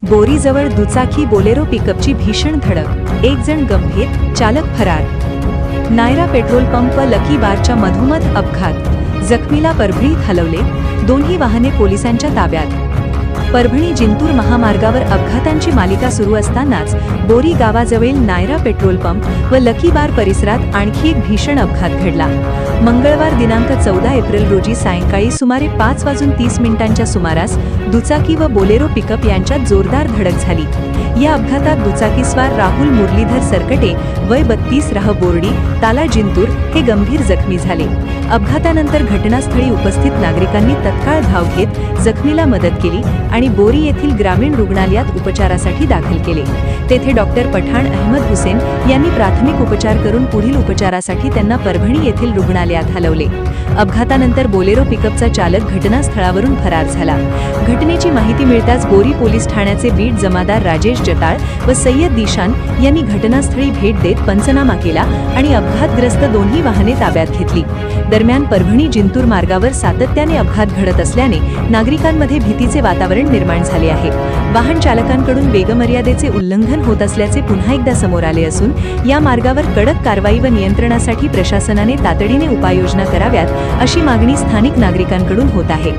बोरीजवळ दुचाकी बोलेरो पिकअपची भीषण धडक, एक जण गंभीर, चालक फरार। नायरा पेट्रोल पंप लकी बारच्या मधोमध अपघात, जखमीला परभणीत हलवले, दोन्ही वाहने पोलिसांच्या ताब्यात। परभणी जिंतूर महामार्गावर अपघातांची मालिका सुरू असतानाच बोरी गावाजवळील नायरा पेट्रोल पंप व लकी बार परिसरात आणखी एक भीषण अपघात घडला। मंगळवार दिनांक 14 एप्रिल रोजी सायंकाळी सुमारे 5:30 सुमारास दुचाकी व बोलेरो पिकअप यांच्यात जोरदार धडक झाली। या अपघातात दुचाकीस्वार राहुल मुरलीधर सरकटे वय 32 राह बोर्डी ताला जिंतूर हे गंभीर जखमी झाले। अपघातानंतर घटनास्थळी उपस्थित नागरिकांनी तत्काळ धाव घेत जखमीला मदत केली आणि बोरी येथील ग्रामीण रुग्णालयात उपचारासाठी दाखल केले। तेथे डॉक्टर पठाण अहमद हुसेन यांनी प्राथमिक उपचार करून पुढील उपचारासाठी त्यांना परभणी येथील रुग्णालयात हलवले। अपघातानंतर बोलेरो पिकअपचा चालक घटनास्थळावरून फरार झाला। घटनेची माहिती मिळताच बोरी पोलीस ठाण्याचे बीट जमादार राजेश जटाळ व सय्यद दिशान यांनी घटनास्थळी भेट देत पंचनामा केला आणि अपघातग्रस्त दोन्ही वाहने ताब्यात घेतली। दरम्यान परभणी जिंतूर मार्गावर सातत्याने अपघात घडत असल्याने नागरिकांमध्ये भीतीचे वातावरण निर्माण झाले आहे। वाहन चालकांकडून वेगमर्यादेचे उल्लंघन होत असल्याचे पुन्हा एकदा समोर आले असून या मार्गावर कडक कारवाई व नियंत्रणासाठी प्रशासनाने तातडीने उपाययोजना कराव्यात अशी मागणी स्थानिक नागरिकांकडून होत आहे।